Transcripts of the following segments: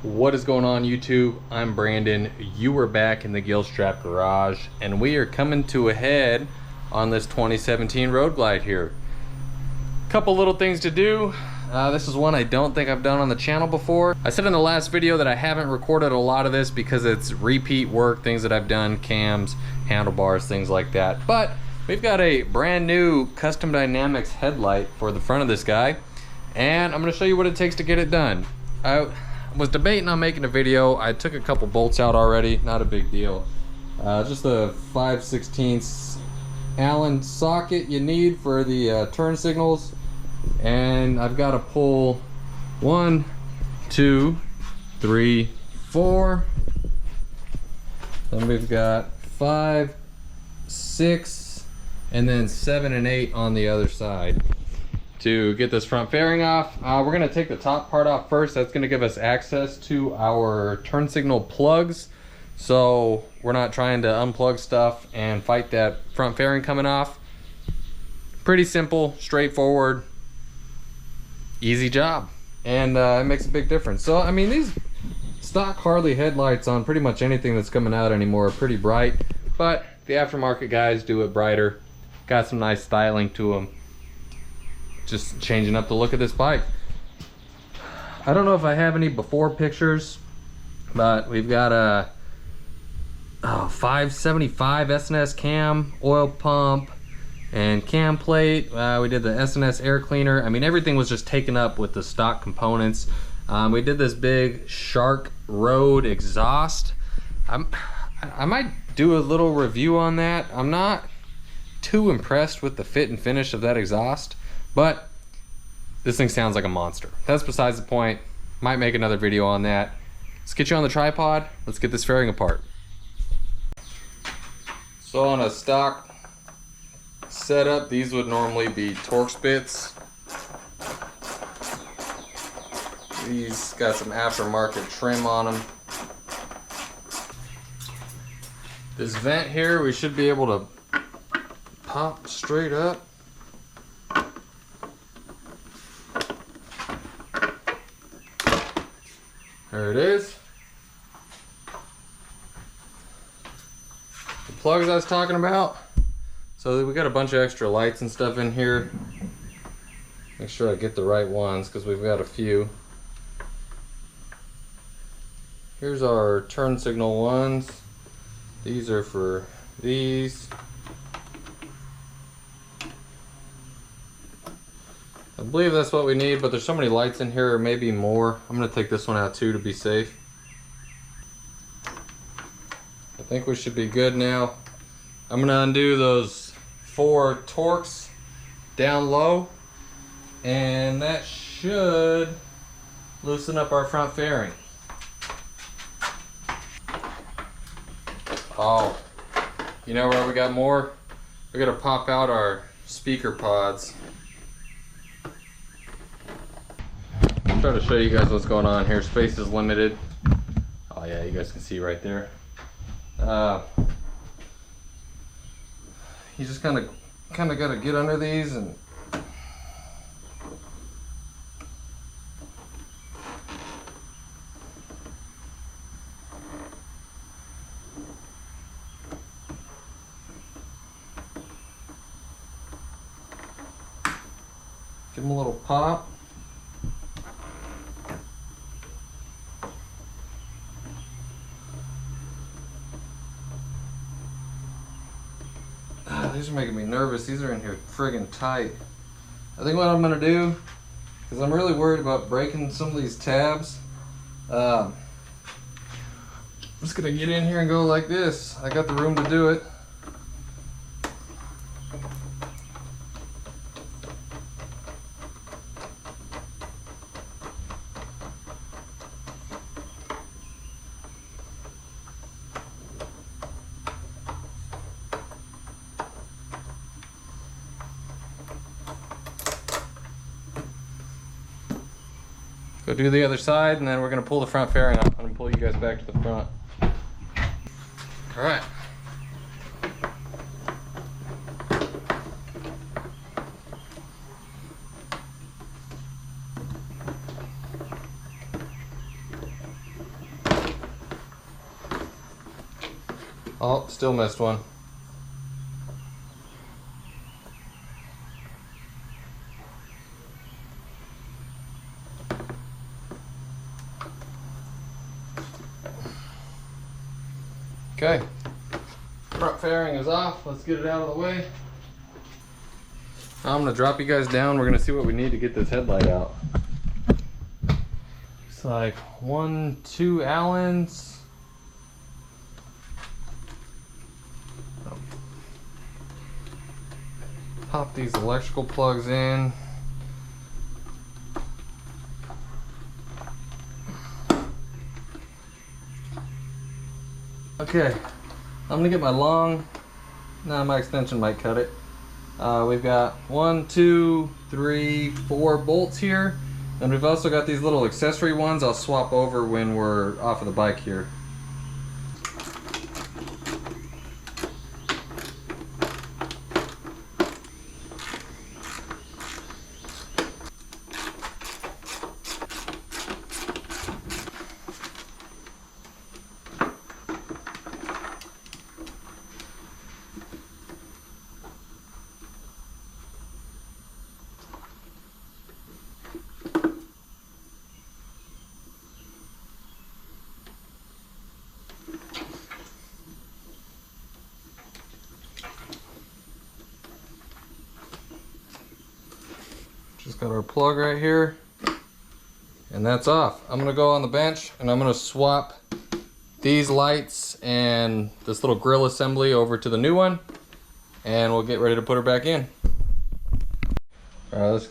What is going on, YouTube? I'm Brandon. You are back in the Gillstrap garage, and we are coming to a head on this 2017 Road Glide here. Couple little things to do. This is one I don't think I've done on the channel before. I said in the last video that I haven't recorded a lot of this because it's repeat work, things that I've done, cams, handlebars, things like that. But we've got a brand new Custom Dynamics headlight for the front of this guy, and I'm going to show you what it takes to get it done. I was debating on making a video. I took a couple bolts out already, not a big deal. Just a 5/16 Allen socket you need for the turn signals, and I've got to pull 1, 2, 3, 4. Then we've got 5, 6, and then 7 and 8 on the other side to get this front fairing off. We're going to take the top part off first. That's going to give us access to our turn signal plugs, so we're not trying to unplug stuff and fight that front fairing coming off. Pretty simple, straightforward, easy job, and it makes a big difference. So I mean, these stock Harley headlights on pretty much anything that's coming out anymore are pretty bright, but the aftermarket guys do it brighter. Got some nice styling to them. Just changing up the look of this bike. I don't know if I have any before pictures, but we've got a 575 S&S cam, oil pump, and cam plate. We did the S&S air cleaner. I mean, everything was just taken up with the stock components. We did this big Shark Road exhaust. I might do a little review on that. I'm not too impressed with the fit and finish of that exhaust, but this thing sounds like a monster. That's besides the point. Might make another video on that. Let's get you on the tripod. Let's get this fairing apart. So on a stock setup, these would normally be Torx bits. These got some aftermarket trim on them. This vent here, we should be able to pop straight up. There it is. The plugs I was talking about. So we got a bunch of extra lights and stuff in here. Make sure I get the right ones because we've got a few. Here's our turn signal ones. These are for these. I believe that's what we need, but there's so many lights in here, or maybe more. I'm gonna take this one out too to be safe. I think we should be good now. I'm gonna undo those 4 Torx down low, and that should loosen up our front fairing. Oh, you know where we got more? We're gonna pop out our speaker pods. I'll try to show you guys what's going on here. Space is limited. Oh yeah, you guys can see right there. You just kind of got to get under these and give them a little pop. These are making me nervous. These are in here friggin' tight. I think what I'm gonna do, because I'm really worried about breaking some of these tabs, I'm just gonna get in here and go like this. I got the room to do it. Go do the other side, and then we're gonna pull the front fairing off. I'm gonna pull you guys back to the front. All right. Oh, still missed one. Okay, front fairing is off. Let's get it out of the way. I'm gonna drop you guys down. We're gonna see what we need to get this headlight out. Looks like 1, 2 Allens. Pop these electrical plugs in. Okay, I'm gonna get my long, my extension might cut it. We've got 1, 2, 3, 4 bolts here. And we've also got these little accessory ones I'll swap over when we're off of the bike here. Just got our plug right here, and that's off. I'm gonna go on the bench and I'm gonna swap these lights and this little grill assembly over to the new one, and we'll get ready to put her back in. All right, let's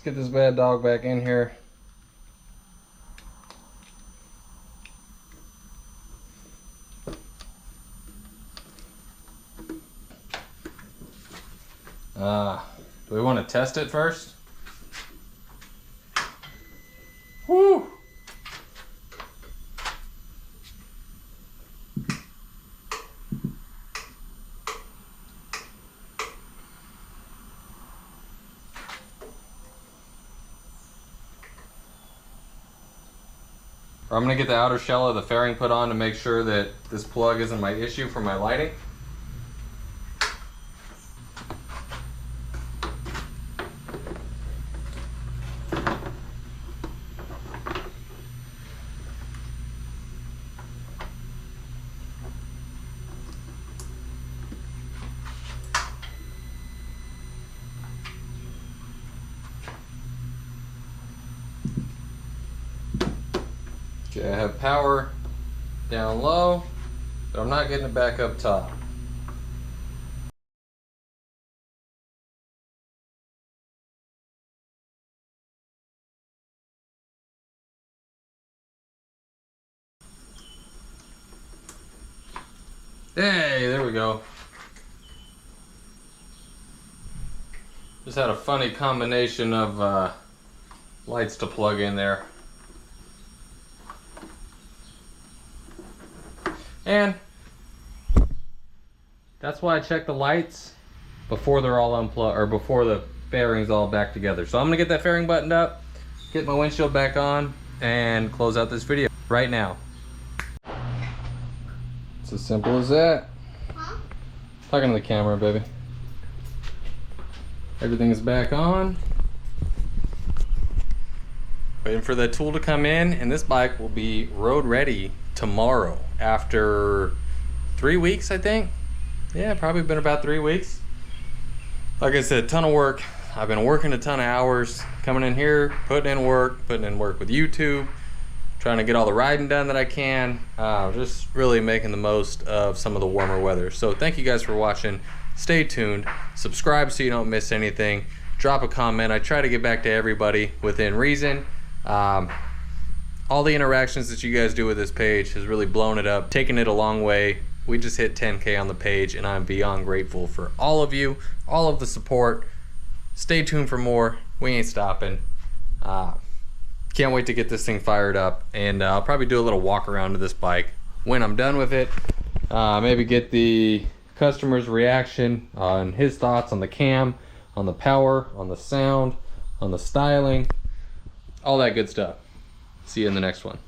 get this bad dog back in here. Do we want to test it first? Woo! I'm gonna get the outer shell of the fairing put on to make sure that this plug isn't my issue for my lighting. Okay, I have power down low, but I'm not getting it back up top. Hey, there we go. Just had a funny combination of lights to plug in there. And that's why I check the lights before they're all unplugged, or before the fairing's all back together. So I'm gonna get that fairing buttoned up, get my windshield back on, and close out this video right now. It's as simple as that. Huh? Talking to the camera, baby. Everything is back on. Waiting for that tool to come in, and this bike will be road ready tomorrow after 3 weeks, I think. Yeah, probably been about 3 weeks. Like I said, ton of work. I've been working a ton of hours, coming in here, putting in work with YouTube, trying to get all the riding done that I can. Just really making the most of some of the warmer weather. So thank you guys for watching. Stay tuned, subscribe so you don't miss anything, drop a comment. I try to get back to everybody within reason. All the interactions that you guys do with this page has really blown it up, taken it a long way. We just hit 10K on the page, and I'm beyond grateful for all of you, all of the support. Stay tuned for more. We ain't stopping. Can't wait to get this thing fired up, and I'll probably do a little walk around to this bike when I'm done with it. Maybe get the customer's reaction on his thoughts on the cam, on the power, on the sound, on the styling, all that good stuff. See you in the next one.